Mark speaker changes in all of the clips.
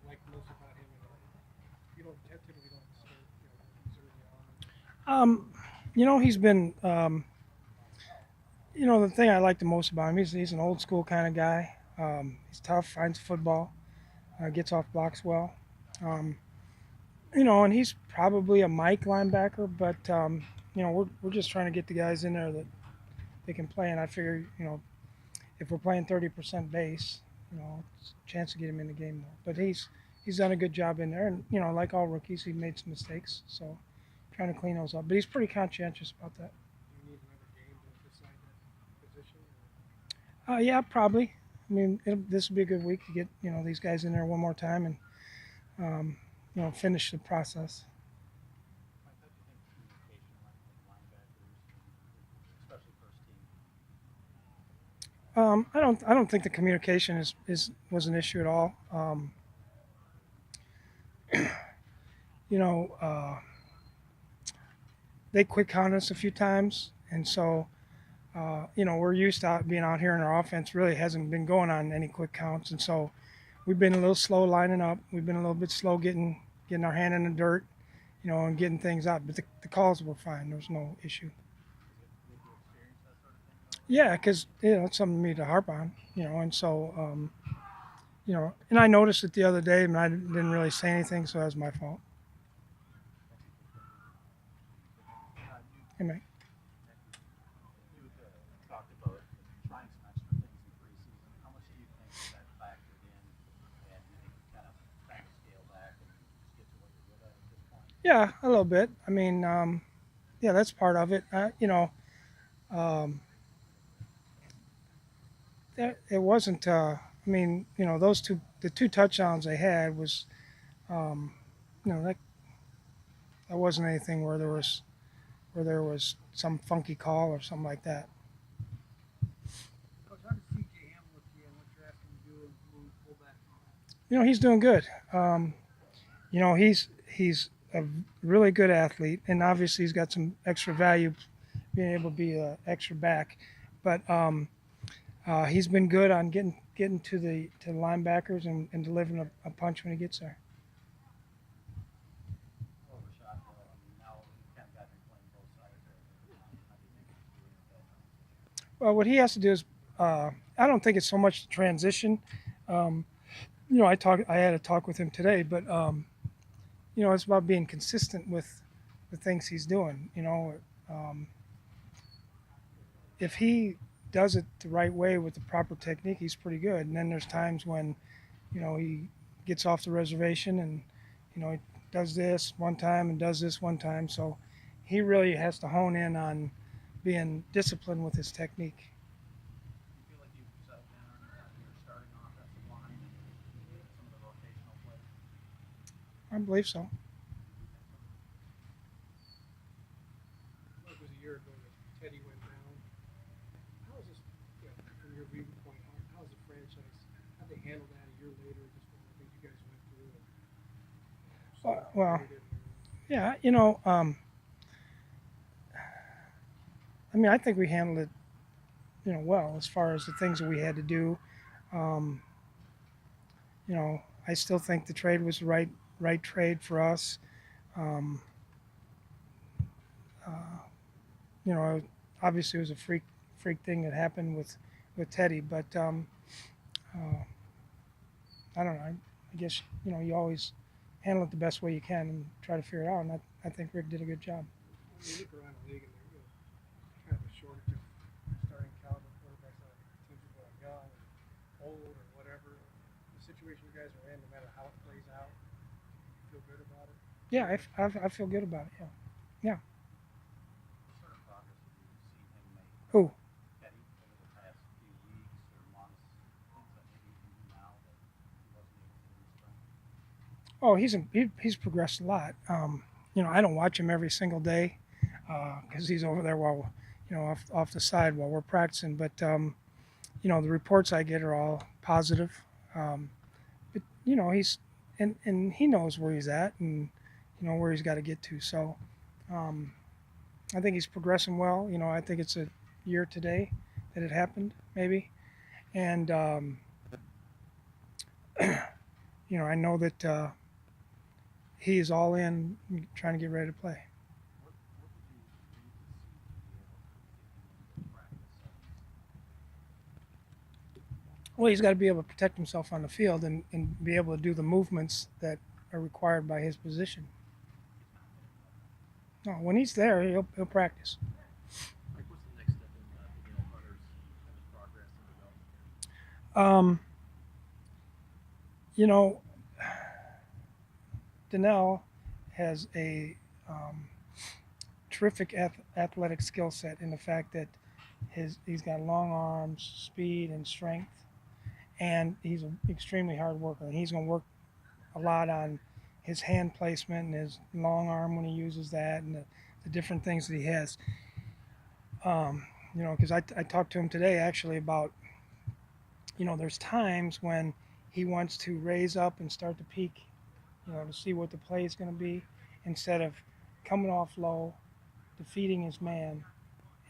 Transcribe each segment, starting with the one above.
Speaker 1: like most about him? You don't typically don't start, he's early on.
Speaker 2: Um, he's been, the thing I like the most about him, he's an old school kind of guy. He's tough, finds football, gets off blocks well. Um, and he's probably a Mike linebacker, but we're just trying to get the guys in there that they can play. And I figure, if we're playing 30% base, it's a chance to get him in the game more. But he's done a good job in there, and like all rookies, he made some mistakes, so trying to clean those up. But he's pretty conscientious about that.
Speaker 1: Do you need another game to decide that position? Or?
Speaker 2: Yeah, probably. I mean, this will be a good week to get these guys in there one more time and um, finish the process.
Speaker 3: Mike, how do you think communication went with linebackers, especially first team?
Speaker 2: I don't think the communication is was an issue at all. You know, they quick counted us a few times, and so we're used to being out here, and our offense really hasn't been going on any quick counts, and so we've been a little slow lining up. We've been a little bit slow getting our hand in the dirt, and getting things out. But the calls were fine. There was no issue.
Speaker 3: Did you experience that sort of thing growing up?
Speaker 2: Yeah, because it's something for me to harp on, and so and I noticed it the other day, and I didn't really say anything, so that was my fault.
Speaker 3: Thank you for taking taking our call.
Speaker 2: Anyway,
Speaker 3: You talked about trying some extra things in preseason. How much do you think that factored in, and do you think you kind of scale back and just get to what you're good at this point?
Speaker 2: yeah, a little bit. I mean, yeah, that's part of it. Um, it wasn't. I mean, the two touchdowns they had was, um, that wasn't anything where there was some funky call or something like that.
Speaker 1: Coach, how does CJ Ham look to you and what you're asking him to do and move fullback?
Speaker 2: He's doing good. He's a really good athlete, and obviously he's got some extra value being able to be an extra back. But he's been good on getting to the linebackers and delivering a punch when he gets there.
Speaker 3: Overshot, though. I mean, now you've kind of got him playing both sides right there now. How do you think he's doing with that now?
Speaker 2: Well, what he has to do is, I don't think it's so much the transition. Um, I had a talk with him today, but it's about being consistent with the things he's doing. Um, if he does it the right way with the proper technique, he's pretty good. And then there's times when, he gets off the reservation and, he does this one time and does this one time. So he really has to hone in on being disciplined with his technique.
Speaker 3: Do you feel like you've settled in on your starting offensive line and some of the rotational play?
Speaker 2: I believe so.
Speaker 3: You think so?
Speaker 1: It was a year ago that Teddy went down. How is this, from your viewpoint, how's the franchise, how they handle that a year later, just one of the things you guys went through and so
Speaker 2: Well,
Speaker 1: frustrated and everything?
Speaker 2: yeah, I mean, I think we handled it, well as far as the things that we had to do. Um, I still think the trade was the right trade for us. Um, uh, you know, obviously it was a freak thing that happened with Teddy, but uh, I don't know. I guess you always handle it the best way you can and try to figure it out. And I think Rick did a good job.
Speaker 1: When you look around the league and there's kind of a shortage of starting caliber quarterbacks, teams are going young or old or whatever. The situation you guys are in, no matter how it plays out, you feel good about it.
Speaker 2: Yeah, I feel good about it. Yeah, yeah.
Speaker 3: What sort of progress have you seen him make,
Speaker 2: Who?
Speaker 3: Teddy, over the past few weeks or months? Things that maybe he can do now that he wasn't able to in the spring?
Speaker 2: Oh, he's progressed a lot. I don't watch him every single day because he's over there while off the side while we're practicing. But the reports I get are all positive. But he's and he knows where he's at and where he's got to get to. So um, I think he's progressing well. I think it's a year today that it happened, maybe. And I know that he is all in, trying to get ready to play.
Speaker 3: What did you need to see to be able to get him into practice settings?
Speaker 2: Well, he's got to be able to protect himself on the field and be able to do the movements that are required by his position.
Speaker 3: He's not there yet.
Speaker 2: No, when he's there, he'll practice.
Speaker 4: Like, what's the next step in Daniel Hunter's kind of progress and development here?
Speaker 2: Um, you know, Donnell has a terrific athletic skill set in the fact that he's got long arms, speed, and strength, and he's an extremely hard worker. And he's going to work a lot on his hand placement and his long arm when he uses that, and the different things that he has. Because I talked to him today actually about, there's times when he wants to raise up and start to peek, to see what the play is going to be, instead of coming off low, defeating his man,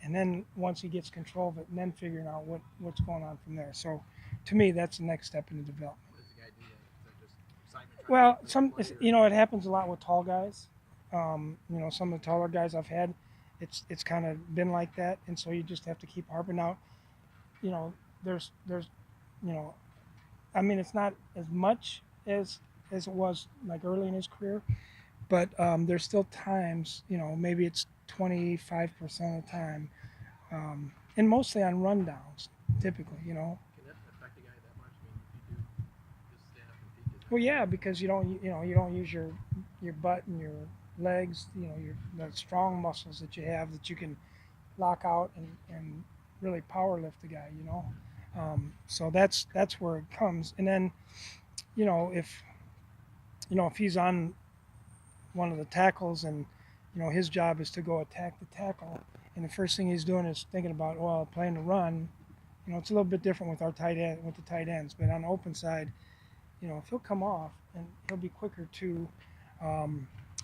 Speaker 2: and then once he gets control of it, and then figuring out what's going on from there. So, to me, that's the next step in the development.
Speaker 4: What does the guy do that? Is that just excitement?
Speaker 2: Well, it happens a lot with tall guys. Some of the taller guys I've had, it's kind of been like that, and so you just have to keep harping out. There's, it's not as much as it was like early in his career, but there's still times, maybe it's 25% of the time, and mostly on rundowns, typically.
Speaker 4: Can that affect a guy that much? I mean, if you do just stand up and peek at
Speaker 2: Well, yeah, because you don't use your butt and your legs, the strong muscles that you have that you can lock out and really power lift the guy. So that's where it comes. And then, if he's on one of the tackles and his job is to go attack the tackle, and the first thing he's doing is thinking about playing the run. It's a little bit different with the tight ends, but on the open side, if he'll come off and he'll be quicker to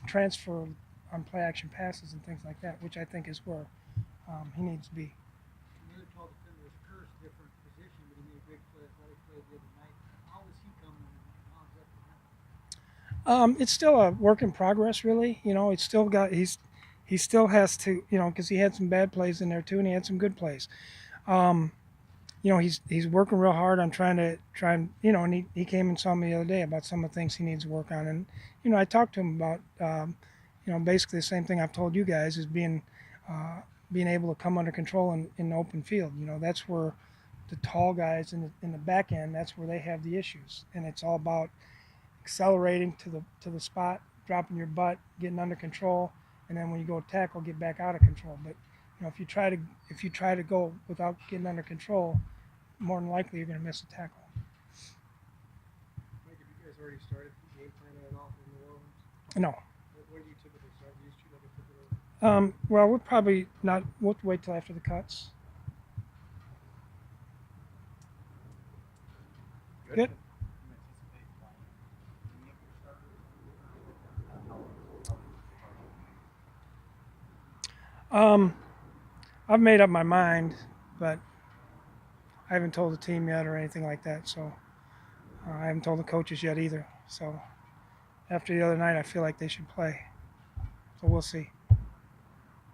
Speaker 2: transfer on play action passes and things like that, which I think is where he needs to be.
Speaker 1: Another tall defender is Kerr's different position, but he made a big play, athletic play the other night. How is he coming and how's that for him?
Speaker 2: It's still a work in progress, really. He still has to, because he had some bad plays in there too, and he had some good plays. He's working real hard on and he came and saw me the other day about some of the things he needs to work on, and I talked to him about basically the same thing I've told you guys, is being able to come under control in the open field. That's where the tall guys in the back end, that's where they have the issues, and it's all about accelerating to the spot, dropping your butt, getting under control, and then when you go tackle, get back out of control. But if you try to go without getting under control, more than likely you're going to miss a tackle.
Speaker 1: Mike, have you guys already started game planning at all in New Orleans?
Speaker 2: No.
Speaker 1: When do you typically start? Do you shoot like a typical?
Speaker 2: Well, we'll probably not. We'll wait till after the cuts. Good.
Speaker 3: You anticipate playing any of your starters? How
Speaker 2: I've made up my mind, but I haven't told the team yet or anything like that. So I haven't told the coaches yet either. So after the other night, I feel like they should play. So we'll see.